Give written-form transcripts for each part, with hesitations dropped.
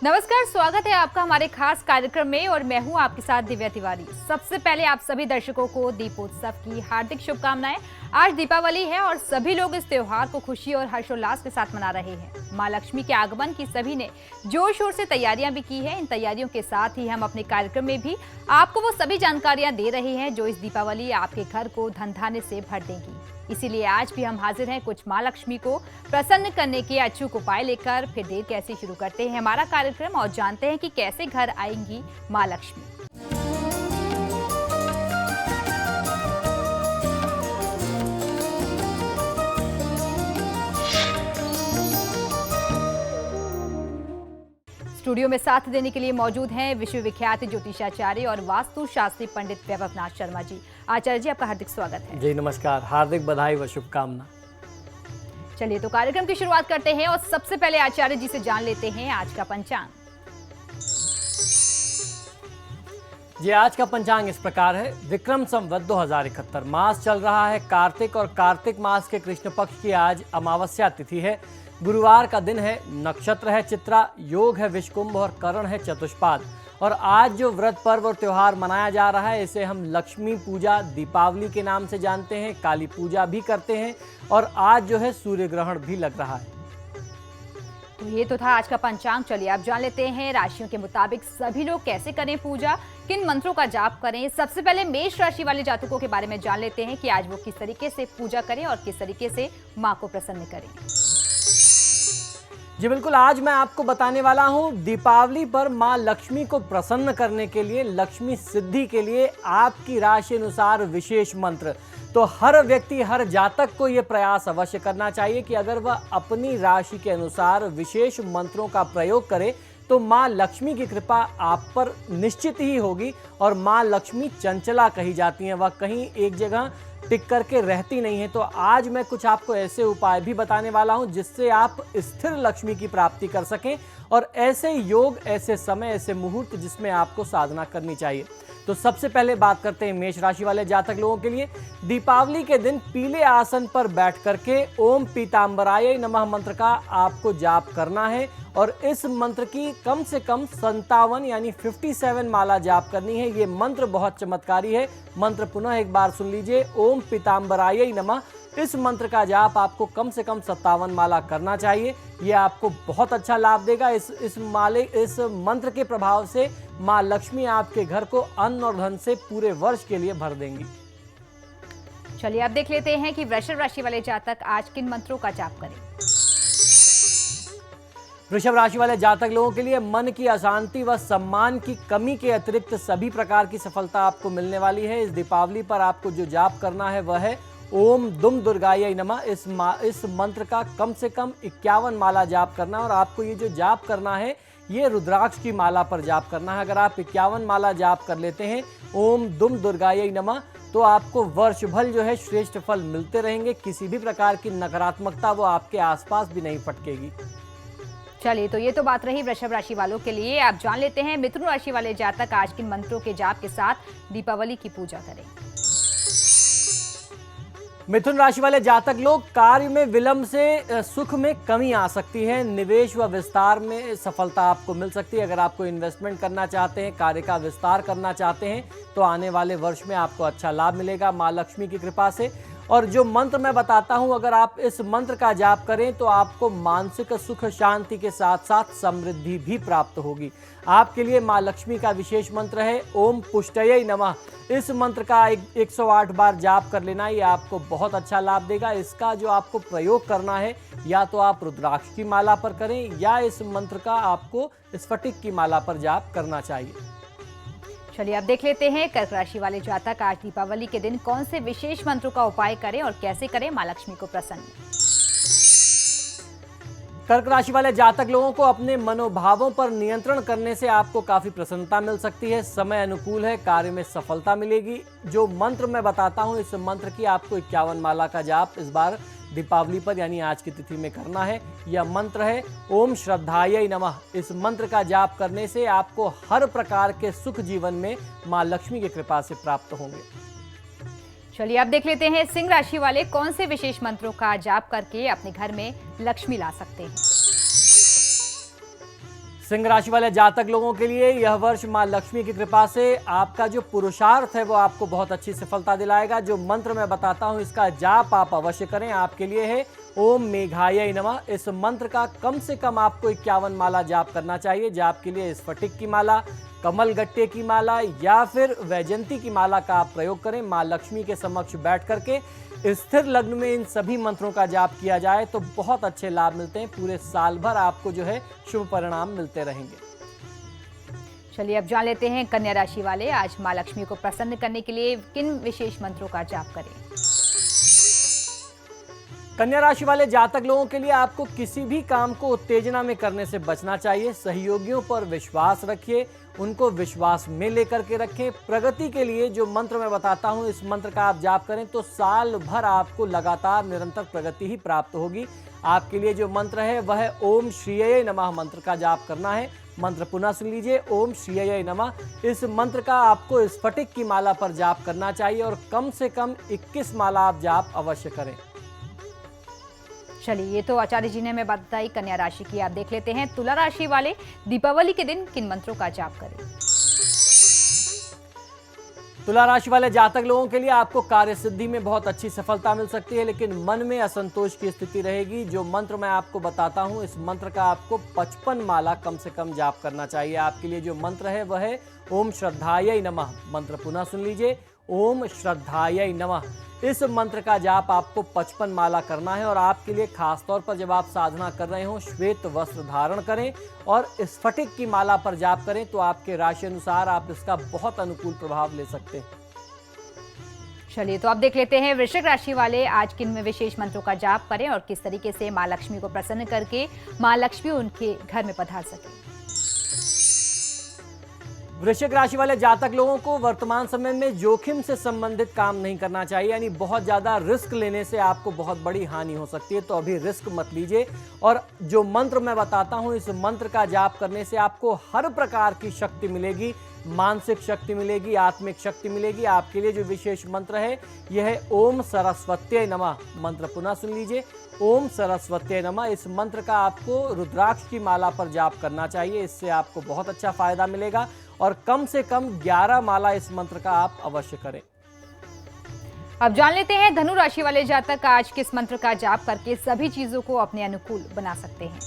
नमस्कार, स्वागत है आपका हमारे खास कार्यक्रम में और मैं हूं आपके साथ दिव्या तिवारी। सबसे पहले आप सभी दर्शकों को दीपोत्सव की हार्दिक शुभकामनाएं। आज दीपावली है और सभी लोग इस त्योहार को खुशी और हर्षोल्लास के साथ मना रहे हैं। मां लक्ष्मी के आगमन की सभी ने जोर शोर से तैयारियां भी की है। इन तैयारियों के साथ ही हम अपने कार्यक्रम में भी आपको वो सभी जानकारियां दे रहे हैं जो इस दीपावली आपके घर को धन धान्य से भर देंगी। इसीलिए आज भी हम हाजिर हैं कुछ मां लक्ष्मी को प्रसन्न करने के अचूक उपाय लेकर। फिर देर कैसे शुरू करते हैं हमारा कार्यक्रम और जानते हैं कि कैसे घर आएंगी मां लक्ष्मी। स्टूडियो में साथ देने के लिए मौजूद हैं विश्वविख्यात ज्योतिषाचार्य और वास्तु शास्त्री पंडित वैभवनाथ शर्मा जी। आचार्य जी, आपका हार्दिक स्वागत है। जी नमस्कार, हार्दिक बधाई व शुभकामना। चलिए तो कार्यक्रम की शुरुआत करते हैं और सबसे पहले आचार्य जी से जान लेते हैं आज का पंचांग। जी आज का पंचांग इस प्रकार है। विक्रम संवत 2071 मास चल रहा है कार्तिक और कार्तिक मास के कृष्ण पक्ष की आज अमावस्या तिथि है। गुरुवार का दिन है, नक्षत्र है चित्रा, योग है विषकुंभ और करण है चतुष्पाद। और आज जो व्रत पर्व और त्योहार मनाया जा रहा है इसे हम लक्ष्मी पूजा दीपावली के नाम से जानते हैं, काली पूजा भी करते हैं और आज जो है सूर्य ग्रहण भी लग रहा है। तो ये तो था आज का पंचांग। चलिए आप जान लेते हैं राशियों के मुताबिक सभी लोग कैसे करें पूजा, किन मंत्रों का जाप करें। सबसे पहले मेष राशि वाले जातकों के बारे में जान लेते हैं कि आज वो किस तरीके से पूजा करें और किस तरीके से मां को प्रसन्न करें। जी बिल्कुल, आज मैं आपको बताने वाला हूं दीपावली पर मां लक्ष्मी को प्रसन्न करने के लिए, लक्ष्मी सिद्धि के लिए आपकी राशि अनुसार विशेष मंत्र। तो हर व्यक्ति, हर जातक को यह प्रयास अवश्य करना चाहिए कि अगर वह अपनी राशि के अनुसार विशेष मंत्रों का प्रयोग करे तो मां लक्ष्मी की कृपा आप पर निश्चित ही होगी। और मां लक्ष्मी चंचला कही जाती हैं, वह कहीं एक जगह टिक करके रहती नहीं है। तो आज मैं कुछ आपको ऐसे उपाय भी बताने वाला हूं जिससे आप स्थिर लक्ष्मी की प्राप्ति कर सकें और ऐसे योग, ऐसे समय, ऐसे मुहूर्त जिसमें आपको साधना करनी चाहिए। तो सबसे पहले बात करते हैं मेष राशि वाले जातक लोगों के लिए। दीपावली के दिन पीले आसन पर बैठ करके ओम पीतांबराय नमः मंत्र का आपको जाप करना है और इस मंत्र की कम से कम 57 यानी 57 माला जाप करनी है। ये मंत्र बहुत चमत्कारी है। मंत्र पुनः एक बार सुन लीजिए, ओम पीतांबराय नमः। इस मंत्र का जाप आपको कम से कम 57 माला करना चाहिए। ये आपको बहुत अच्छा लाभ देगा। इस मंत्र के प्रभाव से मां लक्ष्मी आपके घर को अन्न और धन से पूरे वर्ष के लिए भर देंगी। चलिए अब देख लेते हैं कि वृषभ राशि वाले जातक आज किन मंत्रों का जाप करें। वृषभ राशि वाले जातक लोगों के लिए मन की अशांति व सम्मान की कमी के अतिरिक्त सभी प्रकार की सफलता आपको मिलने वाली है। इस दीपावली पर आपको जो जाप करना है वह है ओम दुम दुर्गाय नमः। इस मंत्र का कम से कम 51 माला जाप करना है और आपको ये जो जाप करना है ये रुद्राक्ष की माला पर जाप करना है। अगर आप 51 माला जाप कर लेते हैं ओम दुम दुर्गाय नमः तो आपको वर्ष भर जो है श्रेष्ठ फल मिलते रहेंगे। किसी भी प्रकार की नकारात्मकता वो आपके आसपास भी नहीं फटकेगी। चलिए तो ये तो बात रही वृषभ राशि वालों के लिए। आप जान लेते हैं मिथुन राशि वाले जातक आज किन मंत्रों के जाप के साथ दीपावली की पूजा करें। मिथुन राशि वाले जातक लोग कार्य में विलंब से सुख में कमी आ सकती है। निवेश व विस्तार में सफलता आपको मिल सकती है। अगर आपको इन्वेस्टमेंट करना चाहते हैं, कार्य का विस्तार करना चाहते हैं तो आने वाले वर्ष में आपको अच्छा लाभ मिलेगा मां लक्ष्मी की कृपा से। और जो मंत्र मैं बताता हूं, अगर आप इस मंत्र का जाप करें तो आपको मानसिक सुख शांति के साथ साथ समृद्धि भी प्राप्त होगी। आपके लिए मां लक्ष्मी का विशेष मंत्र है ओम पुष्टये नमः। इस मंत्र का 108 बार जाप कर लेना, ये आपको बहुत अच्छा लाभ देगा। इसका जो आपको प्रयोग करना है या तो आप रुद्राक्ष की माला पर करें या इस मंत्र का आपको स्फटिक की माला पर जाप करना चाहिए। चलिए अब देख लेते हैं कर्क राशि वाले जातक आज दीपावली के दिन कौन से विशेष मंत्रों का उपाय करें और कैसे करें मां लक्ष्मी को प्रसन्न। कर्क राशि वाले जातक लोगों को अपने मनोभावों पर नियंत्रण करने से आपको काफी प्रसन्नता मिल सकती है। समय अनुकूल है, कार्य में सफलता मिलेगी। जो मंत्र मैं बताता हूं इस मंत्र की आपको 51 माला का जाप इस बार दीपावली पर यानी आज की तिथि में करना है। यह मंत्र है ओम श्रद्धायै नमः। इस मंत्र का जाप करने से आपको हर प्रकार के सुख जीवन में मां लक्ष्मी की कृपा से प्राप्त होंगे। चलिए अब देख लेते हैं सिंह राशि वाले कौन से विशेष मंत्रों का जाप करके अपने घर में लक्ष्मी ला सकते हैं। सिंह राशि वाले जातक लोगों के लिए यह वर्ष मां लक्ष्मी की कृपा से आपका जो पुरुषार्थ है वो आपको बहुत अच्छी सफलता दिलाएगा। जो मंत्र मैं बताता हूं इसका जाप आप अवश्य करें। आपके लिए है ओम मेघाय नमः। इस मंत्र का कम से कम आपको 51 माला जाप करना चाहिए। जाप के लिए स्फटिक की माला, कमल गट्टे की माला या फिर वैजंती की माला का आप प्रयोग करें। मां लक्ष्मी के समक्ष बैठ करके स्थिर लग्न में इन सभी मंत्रों का जाप किया जाए तो बहुत अच्छे लाभ मिलते हैं। पूरे साल भर आपको जो है शुभ परिणाम मिलते रहेंगे। चलिए अब जान लेते हैं कन्या राशि वाले आज मां लक्ष्मी को प्रसन्न करने के लिए किन विशेष मंत्रों का जाप करें। कन्या राशि वाले जातक लोगों के लिए आपको किसी भी काम को उत्तेजना में करने से बचना चाहिए। सहयोगियों पर विश्वास रखिए, उनको विश्वास में लेकर के रखें। प्रगति के लिए जो मंत्र मैं बताता हूं इस मंत्र का आप जाप करें तो साल भर आपको लगातार निरंतर प्रगति ही प्राप्त होगी। आपके लिए जो मंत्र है वह ओम श्रीये नमः मंत्र का जाप करना है। मंत्र पुनः सुन लीजिए, ओम श्रीये नमः। इस मंत्र का आपको स्फटिक की माला पर जाप करना चाहिए और कम से कम 21 माला आप जाप अवश्य करें। चलिए ये तो आचार्य जी ने हमें बात बताई कन्या राशि की। आप देख लेते हैं तुला राशि वाले दीपावली के दिन किन मंत्रों का जाप करें। तुला राशि वाले जातक लोगों के लिए आपको कार्य सिद्धि में बहुत अच्छी सफलता मिल सकती है, लेकिन मन में असंतोष की स्थिति रहेगी। जो मंत्र मैं आपको बताता हूं इस मंत्र का आपको 55 माला कम से कम जाप करना चाहिए। आपके लिए जो मंत्र है वह है ओम श्रद्धायै नमः। मंत्र पुनः सुन लीजिए, ओम श्रद्धायै नमः। इस मंत्र का जाप आपको 55 माला करना है और आपके लिए खास तौर पर जब आप साधना कर रहे हो श्वेत वस्त्र धारण करें और स्फटिक की माला पर जाप करें तो आपके राशि अनुसार आप इसका बहुत अनुकूल प्रभाव ले सकते हैं। चलिए तो आप देख लेते हैं वृश्चिक राशि वाले आज किन में विशेष मंत्रों का जाप करें और किस तरीके से मां लक्ष्मी को प्रसन्न करके मां लक्ष्मी उनके घर में पधार सके। वृश्चिक राशि वाले जातक लोगों को वर्तमान समय में जोखिम से संबंधित काम नहीं करना चाहिए, यानी बहुत ज्यादा रिस्क लेने से आपको बहुत बड़ी हानि हो सकती है। तो अभी रिस्क मत लीजिए और जो मंत्र मैं बताता हूं इस मंत्र का जाप करने से आपको हर प्रकार की शक्ति मिलेगी। मानसिक शक्ति मिलेगी, आत्मिक शक्ति मिलेगी। आपके लिए जो विशेष मंत्र है यह है ओम सरस्वत्यै नमः। मंत्र पुनः सुन लीजिए, ओम सरस्वत्यै नमः। इस मंत्र का आपको रुद्राक्ष की माला पर जाप करना चाहिए, इससे आपको बहुत अच्छा फायदा मिलेगा और कम से कम 11 माला इस मंत्र का आप अवश्य करें। अब जान लेते हैं धनु राशि वाले जातक आज किस मंत्र का जाप करके सभी चीजों को अपने अनुकूल बना सकते हैं।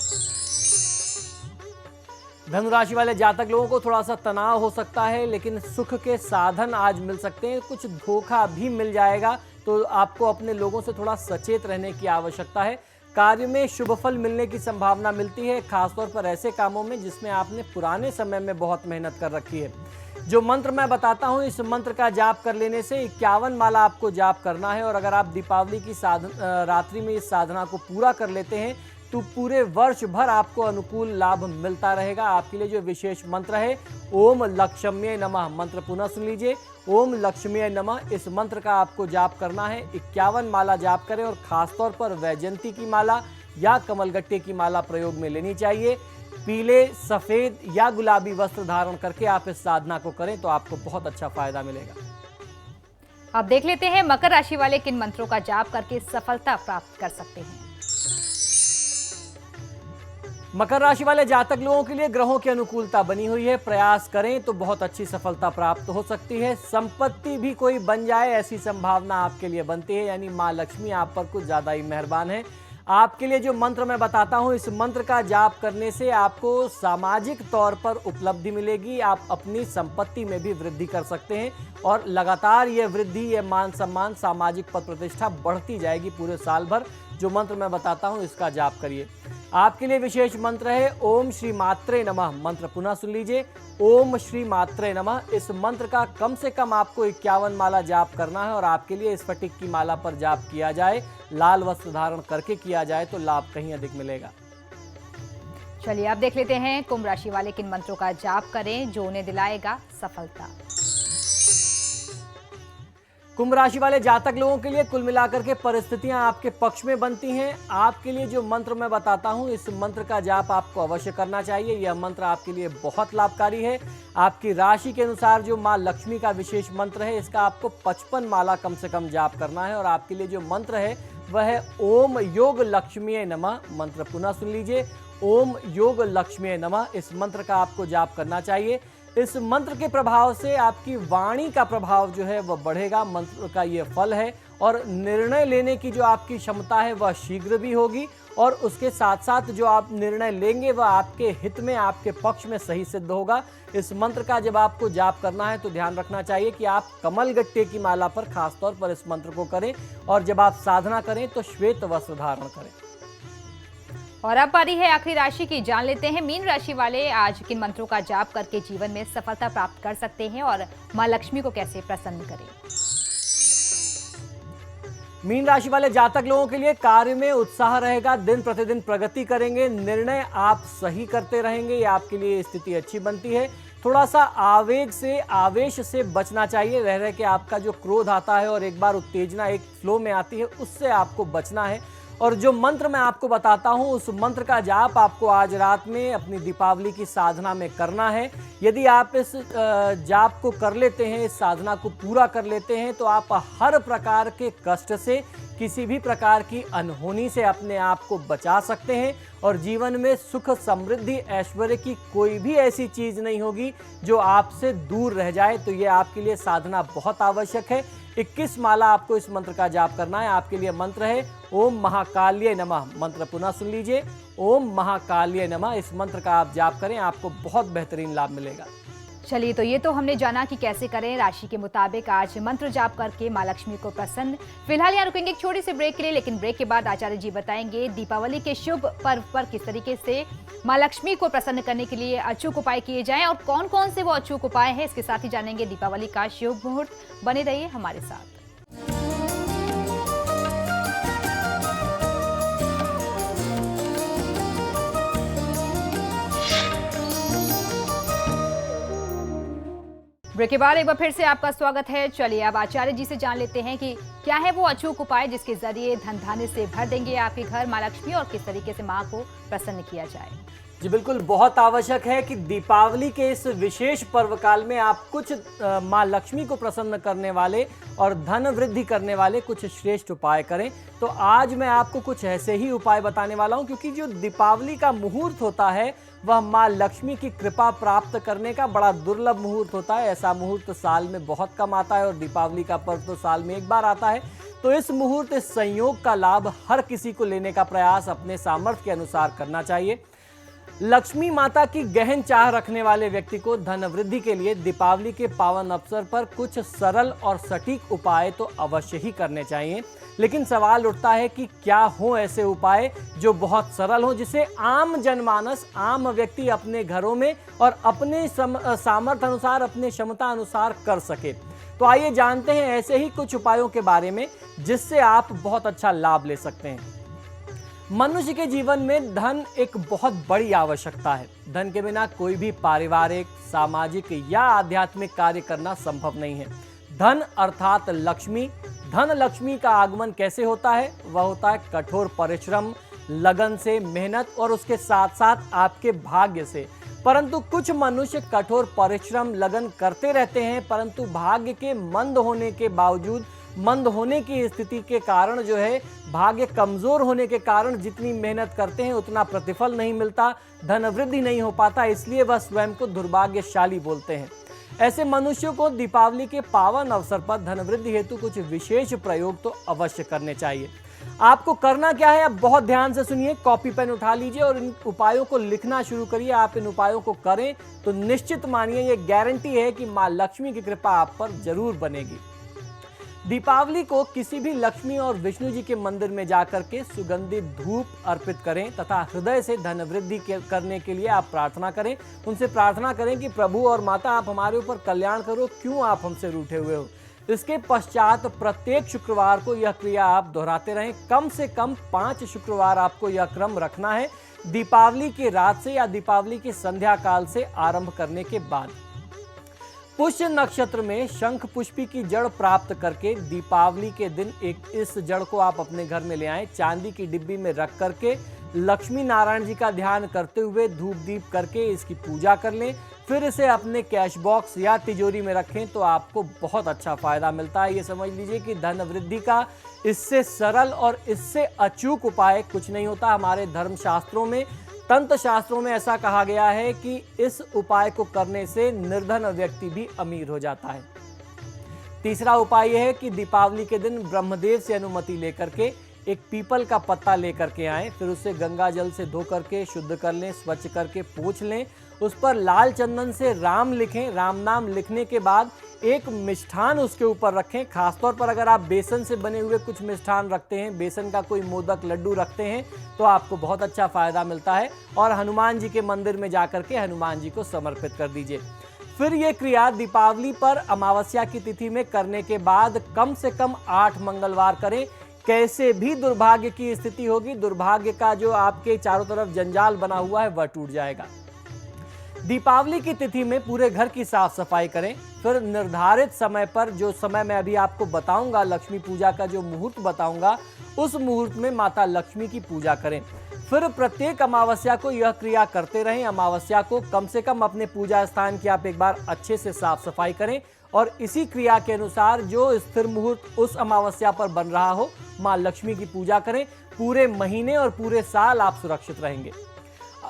धनु राशि वाले जातक लोगों को थोड़ा सा तनाव हो सकता है, लेकिन सुख के साधन आज मिल सकते हैं। कुछ धोखा भी मिल जाएगा, तो आपको अपने लोगों से थोड़ा सचेत रहने की आवश्यकता है। कार्य में शुभ फल मिलने की संभावना मिलती है, खासतौर पर ऐसे कामों में जिसमें आपने पुराने समय में बहुत मेहनत कर रखी है। जो मंत्र मैं बताता हूं इस मंत्र का जाप कर लेने से 51 माला आपको जाप करना है और अगर आप दीपावली की रात्रि में इस साधना को पूरा कर लेते हैं तो पूरे वर्ष भर आपको अनुकूल लाभ मिलता रहेगा। आपके लिए जो विशेष मंत्र है ओम लक्ष्म्यै नमः। मंत्र पुनः सुन लीजिए, ओम लक्ष्म्यै नमः। इस मंत्र का आपको जाप करना है, 51 माला जाप करें और खासतौर पर वैजंती की माला या कमलगट्टे की माला प्रयोग में लेनी चाहिए। पीले, सफेद या गुलाबी वस्त्र धारण करके आप इस साधना को करें तो आपको बहुत अच्छा फायदा मिलेगा। अब देख लेते हैं मकर राशि वाले किन मंत्रों का जाप करके सफलता प्राप्त कर सकते हैं। मकर राशि वाले जातक लोगों के लिए ग्रहों की अनुकूलता बनी हुई है। प्रयास करें तो बहुत अच्छी सफलता प्राप्त हो सकती है। संपत्ति भी कोई बन जाए ऐसी संभावना आपके लिए बनती है, यानी मां लक्ष्मी आप पर कुछ ज्यादा ही मेहरबान है। आपके लिए जो मंत्र मैं बताता हूं इस मंत्र का जाप करने से आपको सामाजिक तौर पर उपलब्धि मिलेगी। आप अपनी संपत्ति में भी वृद्धि कर सकते हैं और लगातार ये वृद्धि, ये मान सम्मान, सामाजिक पद प्रतिष्ठा बढ़ती जाएगी पूरे साल भर। जो मंत्र मैं बताता हूं इसका जाप करिए। आपके लिए विशेष मंत्र है ओम श्री मात्रे नमः। मंत्र पुनः सुन लीजिए, ओम श्री मात्रे नमः। इस मंत्र का कम से कम आपको 51 माला जाप करना है और आपके लिए स्फटिक की माला पर जाप किया जाए, लाल वस्त्र धारण करके किया जाए तो लाभ कहीं अधिक मिलेगा। चलिए अब देख लेते हैं कुंभ राशि वाले किन मंत्रों का जाप करें जो उन्हें दिलाएगा सफलता। कुंभ राशि वाले जातक लोगों के लिए कुल मिलाकर के परिस्थितियां आपके पक्ष में बनती हैं। आपके लिए जो मंत्र मैं बताता हूं इस मंत्र का जाप आपको अवश्य करना चाहिए। यह मंत्र आपके लिए बहुत लाभकारी है। आपकी राशि के अनुसार जो मां लक्ष्मी का विशेष मंत्र है इसका आपको 55 माला कम से कम जाप करना है और आपके लिए जो मंत्र है वह है ओम योग लक्ष्म्यै नमः। मंत्र पुनः सुन लीजिए, ओम योग लक्ष्मी नमः, इस मंत्र का आपको जाप करना चाहिए। इस मंत्र के प्रभाव से आपकी वाणी का प्रभाव जो है वह बढ़ेगा। मंत्र का ये फल है और निर्णय लेने की जो आपकी क्षमता है वह शीघ्र भी होगी और उसके साथ साथ जो आप निर्णय लेंगे वह आपके हित में, आपके पक्ष में सही सिद्ध होगा। इस मंत्र का जब आपको जाप करना है तो ध्यान रखना चाहिए कि आप कमल गट्टे की माला पर खासतौर पर इस मंत्र को करें और जब आप साधना करें तो श्वेत वस्त्र धारण करें। और अब बारी है आखिरी राशि की, जान लेते हैं मीन राशि वाले आज किन मंत्रों का जाप करके जीवन में सफलता प्राप्त कर सकते हैं और मां लक्ष्मी को कैसे प्रसन्न करें। मीन राशि वाले जातक लोगों के लिए कार्य में उत्साह रहेगा, दिन प्रतिदिन प्रगति करेंगे, निर्णय आप सही करते रहेंगे, ये आपके लिए स्थिति अच्छी बनती है। थोड़ा सा आवेग से, आवेश से बचना चाहिए, रह रह के आपका जो क्रोध आता है और एक बार उत्तेजना एक फ्लो में आती है उससे आपको बचना है। और जो मंत्र मैं आपको बताता हूं उस मंत्र का जाप आपको आज रात में अपनी दीपावली की साधना में करना है। यदि आप इस जाप को कर लेते हैं, इस साधना को पूरा कर लेते हैं तो आप हर प्रकार के कष्ट से, किसी भी प्रकार की अनहोनी से अपने आप को बचा सकते हैं और जीवन में सुख, समृद्धि, ऐश्वर्य की कोई भी ऐसी चीज नहीं होगी जो आपसे दूर रह जाए। तो ये आपके लिए साधना बहुत आवश्यक है। 21 माला आपको इस मंत्र का जाप करना है। आपके लिए मंत्र है ओम महाकाल्ये नमः। मंत्र पुनः सुन लीजिए, ओम महाकाल्ये नमः। इस मंत्र का आप जाप करें, आपको बहुत बेहतरीन लाभ मिलेगा। चलिए, तो ये तो हमने जाना कि कैसे करें राशि के मुताबिक आज मंत्र जाप करके मां लक्ष्मी को प्रसन्न। फिलहाल यहाँ रुकेंगे एक छोटी सी ब्रेक के लिए, लेकिन ब्रेक के बाद आचार्य जी बताएंगे दीपावली के शुभ पर्व पर किस तरीके से मां लक्ष्मी को प्रसन्न करने के लिए अचूक उपाय किए जाएं और कौन कौन से वो अचूक उपाय हैं। इसके साथ ही जानेंगे दीपावली का शुभ मुहूर्त। बने रहिए हमारे साथ। ब्रेक के बाद एक बार फिर से आपका स्वागत है। चलिए अब आचार्य जी से जान लेते हैं कि क्या है वो अचूक उपाय जिसके जरिए धन धान्य से भर देंगे आपके घर मां लक्ष्मी और किस तरीके से मां को प्रसन्न किया जाए। जी बिल्कुल, बहुत आवश्यक है कि दीपावली के इस विशेष पर्व काल में आप कुछ मां लक्ष्मी को प्रसन्न करने वाले और धन वृद्धि करने वाले कुछ श्रेष्ठ उपाय करें। तो आज मैं आपको कुछ ऐसे ही उपाय बताने वाला हूं क्योंकि जो दीपावली का मुहूर्त होता है वह मां लक्ष्मी की कृपा प्राप्त करने का बड़ा दुर्लभ मुहूर्त होता है। ऐसा मुहूर्त साल में बहुत कम आता है और दीपावली का पर्व तो साल में एक बार आता है। तो इस मुहूर्त, इस संयोग का लाभ हर किसी को लेने का प्रयास अपने सामर्थ्य के अनुसार करना चाहिए। लक्ष्मी माता की गहन चाह रखने वाले व्यक्ति को धन वृद्धि के लिए दीपावली के पावन अवसर पर कुछ सरल और सटीक उपाय तो अवश्य ही करने चाहिए। लेकिन सवाल उठता है कि क्या हो ऐसे उपाय जो बहुत सरल हो, जिसे आम जनमानस, आम व्यक्ति अपने घरों में और अपने सामर्थ्य अनुसार, अपने क्षमता अनुसार कर सके। तो आइए जानते हैं ऐसे ही कुछ उपायों के बारे में जिससे आप बहुत अच्छा लाभ ले सकते हैं। मनुष्य के जीवन में धन एक बहुत बड़ी आवश्यकता है। धन के बिना कोई भी पारिवारिक, सामाजिक या आध्यात्मिक कार्य करना संभव नहीं है। धन अर्थात लक्ष्मी। धन लक्ष्मी का आगमन कैसे होता है? वह होता है कठोर परिश्रम, लगन से, मेहनत और उसके साथ साथ आपके भाग्य से। परंतु कुछ मनुष्य कठोर परिश्रम, लगन करते रहते हैं परंतु भाग्य के मंद होने के बावजूद, मंद होने की स्थिति के कारण जो है, भाग्य कमजोर होने के कारण जितनी मेहनत करते हैं उतना प्रतिफल नहीं मिलता, धन वृद्धि नहीं हो पाता, इसलिए वह स्वयं को दुर्भाग्यशाली बोलते हैं। ऐसे मनुष्यों को दीपावली के पावन अवसर पर धन वृद्धि हेतु कुछ विशेष प्रयोग तो अवश्य करने चाहिए। आपको करना क्या है, अब बहुत ध्यान से सुनिए, कॉपी पेन उठा लीजिए और इन उपायों को लिखना शुरू करिए। आप इन उपायों को करें तो निश्चित मानिए, ये गारंटी है कि मां लक्ष्मी की कृपा आप पर जरूर बनेगी। दीपावली को किसी भी लक्ष्मी और विष्णु जी के मंदिर में जाकर के सुगंधित धूप अर्पित करें तथा हृदय से धन वृद्धि करने के लिए आप प्रार्थना करें। उनसे प्रार्थना करें कि प्रभु और माता आप हमारे ऊपर कल्याण करो, क्यों आप हमसे रूठे हुए हो। इसके पश्चात प्रत्येक शुक्रवार को यह क्रिया आप दोहराते रहें। कम से कम 5 शुक्रवार आपको यह क्रम रखना है, दीपावली की रात से या दीपावली की संध्या काल से आरंभ करने के बाद। पुष्य नक्षत्र में शंख पुष्पी की जड़ प्राप्त करके दीपावली के दिन इस जड़ को आप अपने घर में ले आएं। चांदी की डिब्बी में रख करके लक्ष्मी नारायण जी का ध्यान करते हुए धूप दीप करके इसकी पूजा कर लें। फिर इसे अपने कैश बॉक्स या तिजोरी में रखें तो आपको बहुत अच्छा फायदा मिलता है। ये समझ लीजिए कि धन वृद्धि का इससे सरल और इससे अचूक उपाय कुछ नहीं होता। हमारे धर्मशास्त्रों में तंत्र शास्त्रों में ऐसा कहा गया है कि इस उपाय को करने से निर्धन व्यक्ति भी अमीर हो जाता है। तीसरा उपाय यह है कि दीपावली के दिन ब्रह्मदेव से अनुमति लेकर के एक पीपल का पत्ता लेकर के आएं, फिर उसे गंगा जल से धो करके शुद्ध कर लें, स्वच्छ करके पोंछ लें, उस पर लाल चंदन से राम लिखें। राम नाम लिखने के बाद एक मिष्ठान उसके ऊपर रखें। खासतौर पर अगर आप बेसन से बने हुए कुछ मिष्ठान रखते हैं, बेसन का कोई मोदक लड्डू रखते हैं, तो आपको बहुत अच्छा फायदा मिलता है। और हनुमान जी के मंदिर में जाकर के हनुमान जी को समर्पित कर दीजिए। फिर ये क्रिया दीपावली पर अमावस्या की तिथि में करने के बाद कम से कम 8 मंगलवार करें। कैसे भी दुर्भाग्य की स्थिति होगी, दुर्भाग्य का जो आपके चारों तरफ जंजाल बना हुआ है वह टूट जाएगा। दीपावली की तिथि में पूरे घर की साफ सफाई करें। फिर निर्धारित समय पर, जो समय मैं अभी आपको बताऊंगा, लक्ष्मी पूजा का जो मुहूर्त बताऊंगा, उस मुहूर्त में माता लक्ष्मी की पूजा करें। फिर प्रत्येक अमावस्या को यह क्रिया करते रहें। अमावस्या को कम से कम अपने पूजा स्थान की आप एक बार अच्छे से साफ सफाई करें और इसी क्रिया के अनुसार जो स्थिर मुहूर्त उस अमावस्या पर बन रहा हो, माँ लक्ष्मी की पूजा करें। पूरे महीने और पूरे साल आप सुरक्षित रहेंगे।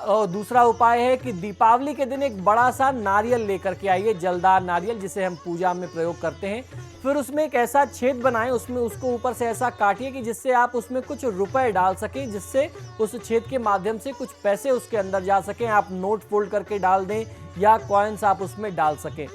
और दूसरा उपाय है कि दीपावली के दिन एक बड़ा सा नारियल लेकर के आइए, जलदार नारियल, जिसे हम पूजा में प्रयोग करते हैं। फिर उसमें एक ऐसा छेद बनाएं, उसमें उसको ऊपर से ऐसा काटिए कि जिससे आप उसमें कुछ रुपए डाल सकें, जिससे उस छेद के माध्यम से कुछ पैसे उसके अंदर जा सकें। आप नोट फोल्ड करके डाल दें या कॉइन्स आप उसमें डाल सकें।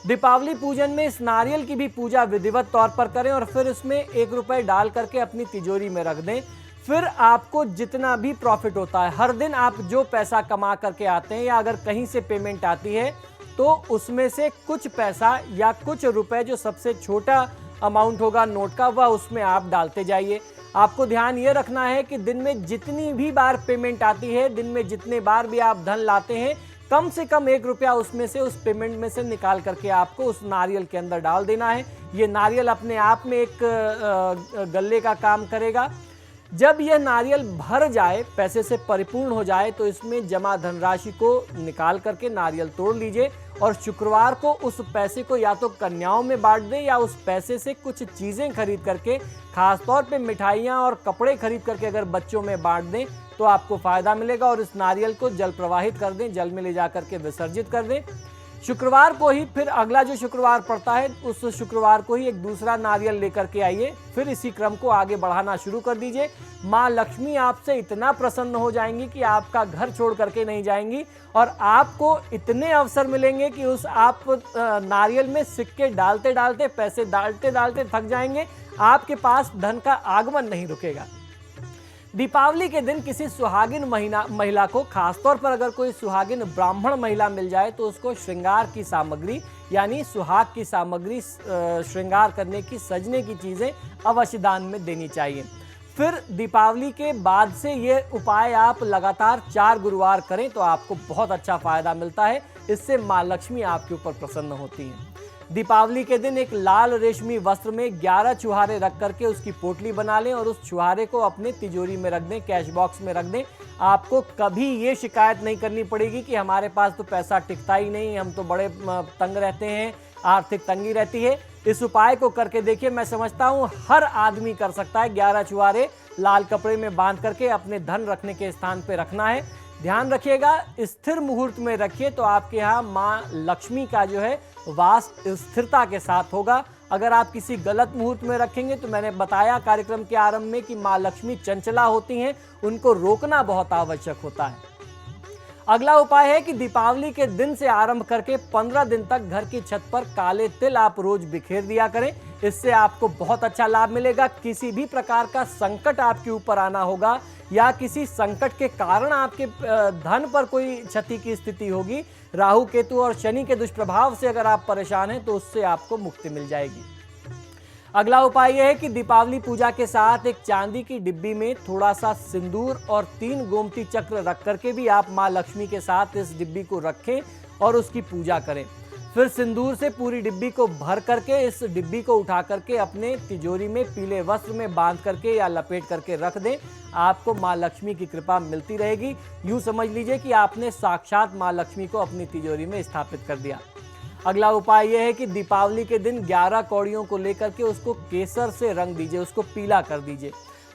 दीपावली पूजन में इस नारियल की भी पूजा विधिवत तौर पर करें और फिर इसमें 1 रुपए डाल करके अपनी तिजोरी में रख दें। फिर आपको जितना भी प्रॉफिट होता है, हर दिन आप जो पैसा कमा करके आते हैं या अगर कहीं से पेमेंट आती है, तो उसमें से कुछ पैसा या कुछ रुपए, जो सबसे छोटा अमाउंट होगा नोट का, वह उसमें आप डालते जाइए। आपको ध्यान ये रखना है कि दिन में जितनी भी बार पेमेंट आती है, दिन में जितने बार भी आप धन लाते हैं, कम से कम 1 रुपया उसमें से, उस पेमेंट में से निकाल करके आपको उस नारियल के अंदर डाल देना है। ये नारियल अपने आप में एक गल्ले का काम करेगा। जब यह नारियल भर जाए, पैसे से परिपूर्ण हो जाए, तो इसमें जमा धनराशि को निकाल करके नारियल तोड़ लीजिए और शुक्रवार को उस पैसे को या तो कन्याओं में बांट दें या उस पैसे से कुछ चीज़ें खरीद करके, खासतौर पे मिठाइयाँ और कपड़े खरीद करके अगर बच्चों में बांट दें तो आपको फ़ायदा मिलेगा। और इस नारियल को जल प्रवाहित कर दें, जल में ले जा करके विसर्जित कर दें। शुक्रवार को ही, फिर अगला जो शुक्रवार पड़ता है उस शुक्रवार को ही एक दूसरा नारियल लेकर के आइए। फिर इसी क्रम को आगे बढ़ाना शुरू कर दीजिए। माँ लक्ष्मी आपसे इतना प्रसन्न हो जाएंगी कि आपका घर छोड़ करके नहीं जाएंगी और आपको इतने अवसर मिलेंगे कि उस आप नारियल में सिक्के डालते डालते, पैसे डालते डालते थक जाएंगे। आपके पास धन का आगमन नहीं रुकेगा। दीपावली के दिन किसी सुहागिन महिला को, खासतौर पर अगर कोई सुहागिन ब्राह्मण महिला मिल जाए, तो उसको श्रृंगार की सामग्री यानी सुहाग की सामग्री, श्रृंगार करने की, सजने की चीज़ें अवश्य दान में देनी चाहिए। फिर दीपावली के बाद से ये उपाय आप लगातार 4 गुरुवार करें तो आपको बहुत अच्छा फायदा मिलता है। इससे माँ लक्ष्मी आपके ऊपर प्रसन्न होती हैं। दीपावली के दिन एक लाल रेशमी वस्त्र में 11 छुहारे रख करके उसकी पोटली बना लें और उस छुहारे को अपने तिजोरी में रख दें, कैश बॉक्स में रख दें। आपको कभी ये शिकायत नहीं करनी पड़ेगी कि हमारे पास तो पैसा टिकता ही नहीं, हम तो बड़े तंग रहते हैं, आर्थिक तंगी रहती है। इस उपाय को करके देखिए, मैं समझता हूँ हर आदमी कर सकता है। 11 छुहारे लाल कपड़े में बांध करके अपने धन रखने के स्थान पर रखना है। ध्यान रखिएगा, स्थिर मुहूर्त में रखिए तो आपके यहाँ माँ लक्ष्मी का जो है वास स्थिरता के साथ होगा। अगर आप किसी गलत मुहूर्त में रखेंगे तो मैंने बताया कार्यक्रम के आरंभ में कि माँ लक्ष्मी चंचला होती हैं, उनको रोकना बहुत आवश्यक होता है। अगला उपाय है कि दीपावली के दिन से आरंभ करके 15 दिन तक घर की छत पर काले तिल आप रोज बिखेर दिया करें। इससे आपको बहुत अच्छा लाभ मिलेगा। किसी भी प्रकार का संकट आपके ऊपर आना होगा या किसी संकट के कारण आपके धन पर कोई क्षति की स्थिति होगी, राहु केतु और शनि के दुष्प्रभाव से अगर आप परेशान हैं तो उससे आपको मुक्ति मिल जाएगी। अगला उपाय यह है कि दीपावली पूजा के साथ एक चांदी की डिब्बी में थोड़ा सा सिंदूर और 3 गोमती चक्र रख करके भी आप माँ लक्ष्मी के साथ इस डिब्बी को रखें और उसकी पूजा करें। फिर सिंदूर से पूरी डिब्बी को भर करके इस डिब्बी को उठा करके अपने तिजोरी में पीले वस्त्र में बांध करके या लपेट करके रख दें। आपको माँ लक्ष्मी की कृपा मिलती रहेगी। यूँ समझ लीजिए कि आपने साक्षात माँ लक्ष्मी को अपनी तिजोरी में स्थापित कर दिया। अगला उपाय यह है कि दीपावली के दिन 11 कौड़ियों को लेकर के उसको केसर से रंग दीजिए, उसको पीला कर दीजिए।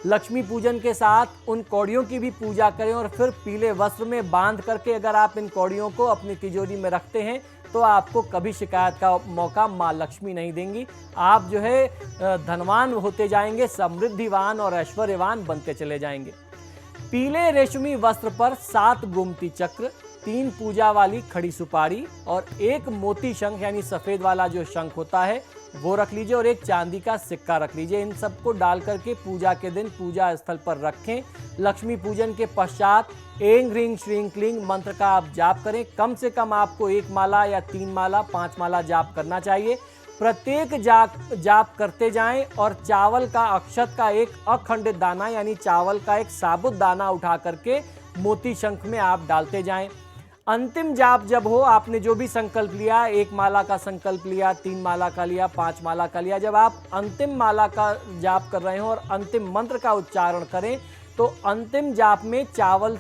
लक्ष्मी पूजन के साथ उन कौड़ियों की भी पूजा करें और फिर पीले वस्त्र में बांध करके अगर आप इन कौड़ियों को अपनी तिजोरी में रखते हैं तो आपको कभी शिकायत का मौका माँ लक्ष्मी नहीं देंगी। आप जो है धनवान होते जाएंगे, समृद्धिवान और ऐश्वर्यवान बनते चले जाएंगे। पीले रेशमी वस्त्र पर 7 गोमती चक्र, 3 पूजा वाली खड़ी सुपारी और 1 मोती शंख यानी सफेद वाला जो शंख होता है वो रख लीजिए और 1 चांदी का सिक्का रख लीजिए। इन सबको डाल करके पूजा के दिन पूजा स्थल पर रखें। लक्ष्मी पूजन के पश्चात ऐं ह्रीं श्रीं क्लीं मंत्र का आप जाप करें। कम से कम आपको 1 माला या 3 माला 5 माला जाप करना चाहिए। प्रत्येक जाप करते जाएं और चावल का अक्षत का 1 अखंडित दाना यानी चावल का 1 साबुत दाना उठा करके मोती शंख में आप डालते जाएं। अंतिम जाप जब हो, आपने जो भी संकल्प लिया, 1 माला का संकल्प लिया, 3 माला का लिया, 5 माला का लिया, जब आप अंतिम माला का जाप कर रहे हो और अंतिम मंत्र का उच्चारण करें तो अंतिम जाप में चावल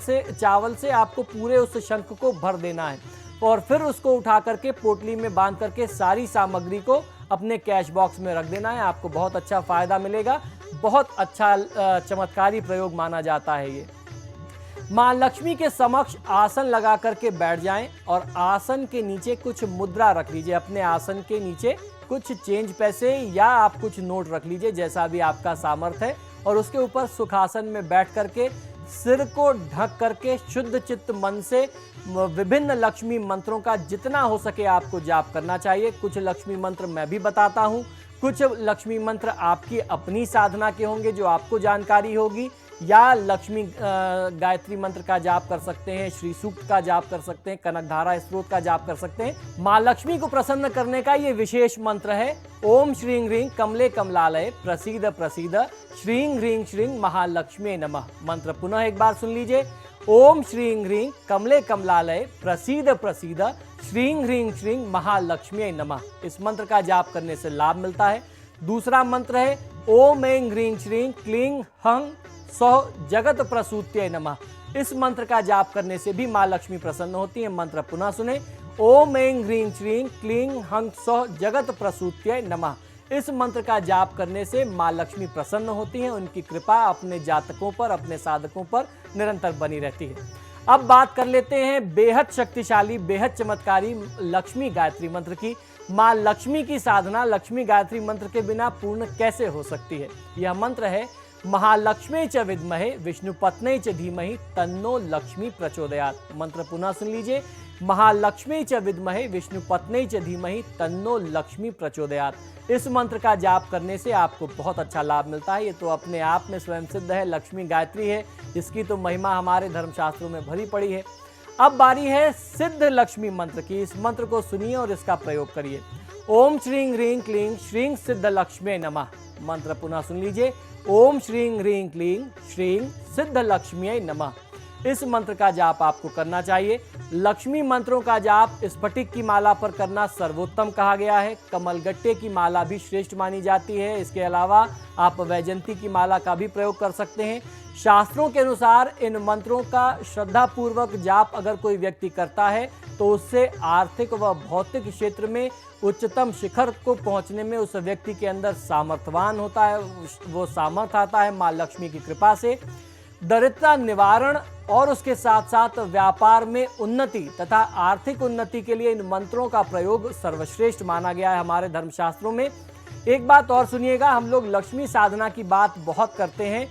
से आपको पूरे उस शंख को भर देना है और फिर उसको उठा करके पोटली में बांध करके सारी सामग्री को अपने कैश बॉक्स में रख देना है। आपको बहुत अच्छा फायदा मिलेगा। बहुत अच्छा चमत्कारी प्रयोग माना जाता है ये। माँ लक्ष्मी के समक्ष आसन लगा करके बैठ जाएं और आसन के नीचे कुछ मुद्रा रख लीजिए। अपने आसन के नीचे कुछ चेंज पैसे या आप कुछ नोट रख लीजिए, जैसा भी आपका सामर्थ्य है, और उसके ऊपर सुखासन में बैठ करके सिर को ढक करके शुद्ध चित्त मन से विभिन्न लक्ष्मी मंत्रों का जितना हो सके आपको जाप करना चाहिए। कुछ लक्ष्मी मंत्र मैं भी बताता हूँ, कुछ लक्ष्मी मंत्र आपकी अपनी साधना के होंगे जो आपको जानकारी होगी, या लक्ष्मी गायत्री मंत्र का जाप कर सकते हैं, श्री सूक्त का जाप कर सकते हैं, कनकधारा स्त्रोत का जाप कर सकते हैं। माँ लक्ष्मी को प्रसन्न करने का ये विशेष मंत्र है। ओम श्रीं ह्रीं कमले कमलालय प्रसीद प्रसीद श्रीं ह्रीं श्रीं महालक्ष्मी नमः। मंत्र पुनः एक बार सुन लीजिए। ओम श्रीं ह्रीं कमले कमलालय प्रसीद प्रसीद श्रीं ह्रीं श्रीं महालक्ष्मी नमः। इस मंत्र का जाप करने से लाभ मिलता है। दूसरा मंत्र है ओम ऐं ह्रीं श्रीं क्लीं हं सौ जगत प्रसूत्यै नमः। इस मंत्र का जाप करने से भी माँ लक्ष्मी प्रसन्न होती है। मंत्र पुनः सुने। ओम ऐं ह्रीं श्रीं क्लीं हं सौ जगत प्रसूत्यै नमः। इस मंत्र का जाप करने से माँ लक्ष्मी प्रसन्न होती हैं। उनकी कृपा अपने जातकों पर, अपने साधकों पर निरंतर बनी रहती है। अब बात कर लेते हैं बेहद शक्तिशाली, बेहद चमत्कारी लक्ष्मी गायत्री मंत्र की। माँ लक्ष्मी की साधना लक्ष्मी गायत्री मंत्र के बिना पूर्ण कैसे हो सकती है। यह मंत्र है महालक्ष्मी च विद्महे विष्णुपत्नी च धीमहि तन्नो लक्ष्मी प्रचोदयात्। मंत्र पुनः सुन लीजिए। महालक्ष्मी च विद्महे विष्णुपत्नी च धीमहि तन्नो लक्ष्मी प्रचोदयात्। इस मंत्र का जाप करने से आपको बहुत अच्छा लाभ मिलता है। ये तो अपने आप में स्वयं सिद्ध है, लक्ष्मी गायत्री है, इसकी तो महिमा हमारे धर्मशास्त्रों में भरी पड़ी है। अब बारी है सिद्ध लक्ष्मी मंत्र की। इस मंत्र को सुनिए और इसका प्रयोग करिए। ओम श्रीं ह्रीं क्लीं श्रीं सिद्ध लक्ष्मी नमः। मंत्र पुनः सुन लीजिए। ओम श्रीं ह्रीं क्लीं श्रीं सिद्ध लक्ष्मी नमः। इस मंत्र का जाप आपको करना चाहिए। लक्ष्मी मंत्रों का जाप स्फटिक की माला पर करना सर्वोत्तम कहा गया है। कमलगट्टे की माला भी श्रेष्ठ मानी जाती है। इसके अलावा आप वैजंती की माला का भी प्रयोग कर सकते हैं। शास्त्रों के अनुसार इन मंत्रों का श्रद्धापूर्वक जाप अगर कोई व्यक्ति करता है तो उससे आर्थिक व भौतिक क्षेत्र में उच्चतम शिखर को पहुंचने में उस व्यक्ति के अंदर सामर्थ्यवान होता है, वो सामर्थ्य आता है माँ लक्ष्मी की कृपा से। दरिद्रता निवारण और उसके साथ साथ व्यापार में उन्नति तथा आर्थिक उन्नति के लिए इन मंत्रों का प्रयोग सर्वश्रेष्ठ माना गया है हमारे धर्मशास्त्रों में। एक बात और सुनिएगा, हम लोग लक्ष्मी साधना की बात बहुत करते हैं,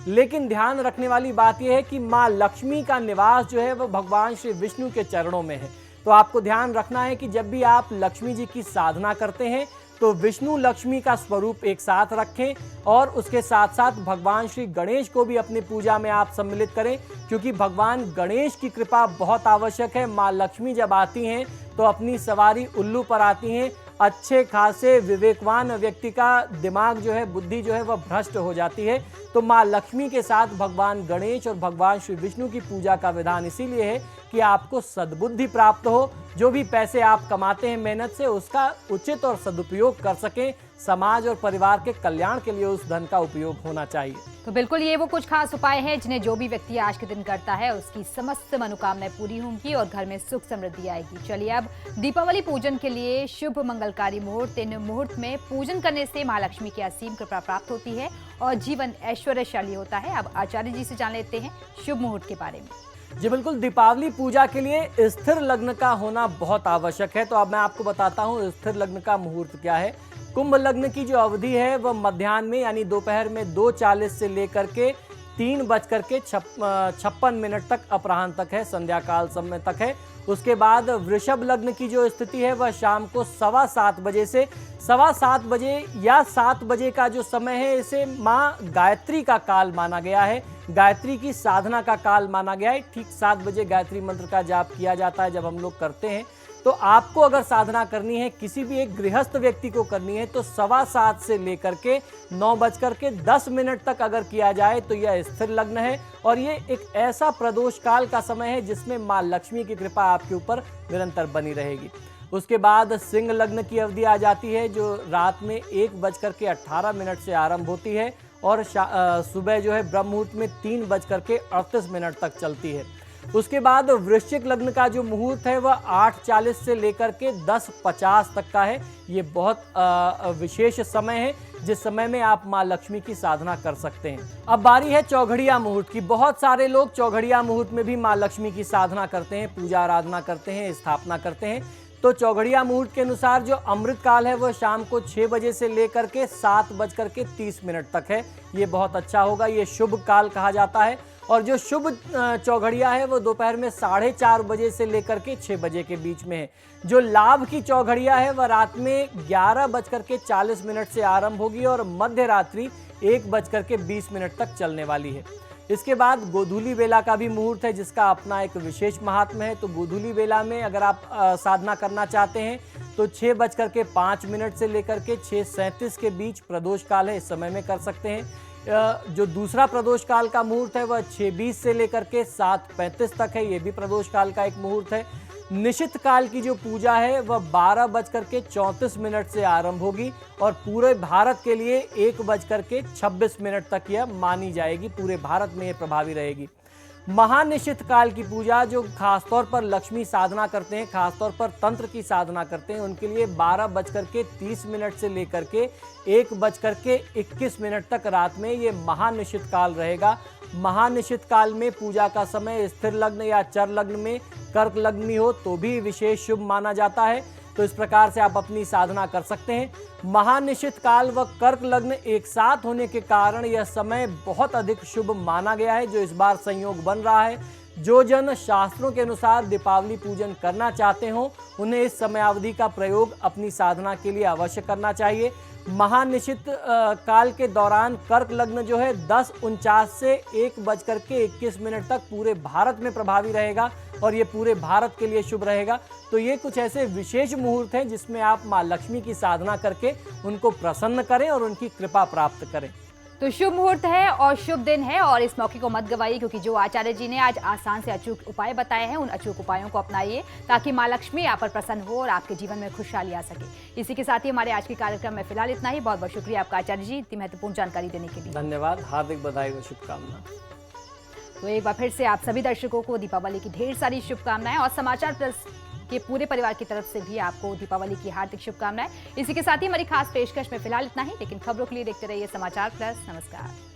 लेकिन ध्यान रखने वाली बात यह है कि माँ लक्ष्मी का निवास जो है वह भगवान श्री विष्णु के चरणों में है। तो आपको ध्यान रखना है कि जब भी आप लक्ष्मी जी की साधना करते हैं तो विष्णु लक्ष्मी का स्वरूप एक साथ रखें और उसके साथ साथ भगवान श्री गणेश को भी अपनी पूजा में आप सम्मिलित करें, क्योंकि भगवान गणेश की कृपा बहुत आवश्यक है। माँ लक्ष्मी जब आती हैं तो अपनी सवारी उल्लू पर आती हैं। अच्छे खासे विवेकवान व्यक्ति का दिमाग जो है, बुद्धि जो है वह भ्रष्ट हो जाती है। तो माँ लक्ष्मी के साथ भगवान गणेश और भगवान श्री विष्णु की पूजा का विधान इसीलिए है कि आपको सद्बुद्धि प्राप्त हो। जो भी पैसे आप कमाते हैं मेहनत से, उसका उचित और सदुपयोग कर सकें। समाज और परिवार के कल्याण के लिए उस धन का उपयोग होना चाहिए। तो बिल्कुल ये वो कुछ खास उपाय हैं जिन्हें जो भी व्यक्ति आज के दिन करता है उसकी समस्त मनोकामनाएं पूरी होंगी और घर में सुख समृद्धि आएगी। चलिए अब दीपावली पूजन के लिए शुभ मंगलकारी मुहूर्त, इन मुहूर्त में पूजन करने से महालक्ष्मी की असीम कृपा प्राप्त होती है और जीवन ऐश्वर्यशाली होता है। अब आचार्य जी से जान लेते हैं शुभ मुहूर्त के बारे में। जी बिल्कुल, दीपावली पूजा के लिए स्थिर लग्न का होना बहुत आवश्यक है। तो अब मैं आपको बताता हूँ स्थिर लग्न का मुहूर्त क्या है। कुंभ लग्न की जो अवधि है वह मध्याह्न में यानी दोपहर में 2:40 से लेकर के 3:56 तक अपराह्न तक है, संध्या काल समय तक है। उसके बाद वृषभ लग्न की जो स्थिति है वह शाम को 7:15 बजे से 7:15 बजे या 7 बजे का जो समय है इसे माँ गायत्री का काल माना गया है, गायत्री की साधना का काल माना गया है। ठीक 7 बजे गायत्री मंत्र का जाप किया जाता है जब हम लोग करते हैं। तो आपको अगर साधना करनी है, किसी भी एक गृहस्थ व्यक्ति को करनी है, तो 7:15 से लेकर के 9:10 तक अगर किया जाए तो यह स्थिर लग्न है। और ये एक ऐसा प्रदोष काल का समय है जिसमें माँ लक्ष्मी की कृपा आपके ऊपर निरंतर बनी रहेगी। उसके बाद सिंह लग्न की अवधि आ जाती है जो रात में 1:18 से आरंभ होती है और सुबह जो है ब्रह्म मुहूर्त में 3:38 तक चलती है। उसके बाद वृश्चिक लग्न का जो मुहूर्त है वह 8:40 से लेकर के 10:50 तक का है। ये बहुत विशेष समय है जिस समय में आप माँ लक्ष्मी की साधना कर सकते हैं। अब बारी है चौघड़िया मुहूर्त की। बहुत सारे लोग चौघड़िया मुहूर्त में भी माँ लक्ष्मी की साधना करते हैं, पूजा आराधना करते हैं, स्थापना करते हैं। तो चौघड़िया मुहूर्त के अनुसार जो अमृत काल है वह शाम को 6 बजे से लेकर के 7:30 तक है। ये बहुत अच्छा होगा, ये शुभ काल कहा जाता है। और जो शुभ चौघड़िया है वो दोपहर में 4:30 बजे से लेकर के 6 बजे के बीच में है। जो लाभ की चौघड़िया है वह रात में 11:40 से आरंभ होगी और मध्य रात्रि 1:20 तक चलने वाली है। इसके बाद गोधूली बेला का भी मुहूर्त है जिसका अपना एक विशेष महात्म्य है। तो गोधूली बेला में अगर आप साधना करना चाहते हैं तो 6:05 से लेकर के 6:37 के बीच प्रदोष काल है, इस समय में कर सकते हैं। जो दूसरा प्रदोष काल का मुहूर्त है वह 6:20 से लेकर के 7:35 तक है, ये भी प्रदोष काल का एक मुहूर्त है। निशित काल की जो पूजा है वह 12:34 से आरंभ होगी और पूरे भारत के लिए 1:26 तक यह मानी जाएगी, पूरे भारत में यह प्रभावी रहेगी। महानिशित काल की पूजा जो खासतौर पर लक्ष्मी साधना करते हैं, खासतौर पर तंत्र की साधना करते हैं, उनके लिए 12:30 से लेकर के 1:21 तक रात में ये महानिशित काल रहेगा। महानिशित काल में पूजा का समय स्थिर लग्न या चर लग्न में कर्क लग्न हो तो भी विशेष शुभ माना जाता है। तो इस प्रकार से आप अपनी साधना कर सकते हैं। महानिशित काल व कर्क लग्न एक साथ होने के कारण यह समय बहुत अधिक शुभ माना गया है, जो इस बार संयोग बन रहा है। जो जन शास्त्रों के अनुसार दीपावली पूजन करना चाहते हो उन्हें इस समयावधि का प्रयोग अपनी साधना के लिए अवश्य करना चाहिए। महानिशित काल के दौरान कर्क लग्न जो है 10:49 से 1:21 तक पूरे भारत में प्रभावी रहेगा और ये पूरे भारत के लिए शुभ रहेगा। तो ये कुछ ऐसे विशेष मुहूर्त हैं जिसमें आप माँ लक्ष्मी की साधना करके उनको प्रसन्न करें और उनकी कृपा प्राप्त करें। तो शुभ मुहूर्त है और शुभ दिन है और इस मौके को मत गवाइए, क्योंकि जो आचार्य जी ने आज आसान से अचूक उपाय बताए हैं उन अचूक उपायों को अपनाइए ताकि माँ लक्ष्मी आप पर प्रसन्न हो और आपके जीवन में खुशहाली आ सके। इसी के साथ ही हमारे आज के कार्यक्रम में फिलहाल इतना ही। बहुत बहुत शुक्रिया आपका आचार्य जी इतनी महत्वपूर्ण जानकारी देने के लिए। धन्यवाद, हार्दिक बधाई व शुभकामनाएं। तो एक बार फिर से आप सभी दर्शकों को दीपावली की ढेर सारी शुभकामनाएं और समाचार प्लस के पूरे परिवार की तरफ से भी आपको दीपावली की हार्दिक शुभकामनाएं। इसी के साथ ही हमारी खास पेशकश में फिलहाल इतना ही, लेकिन खबरों के लिए देखते रहिए समाचार प्लस। नमस्कार।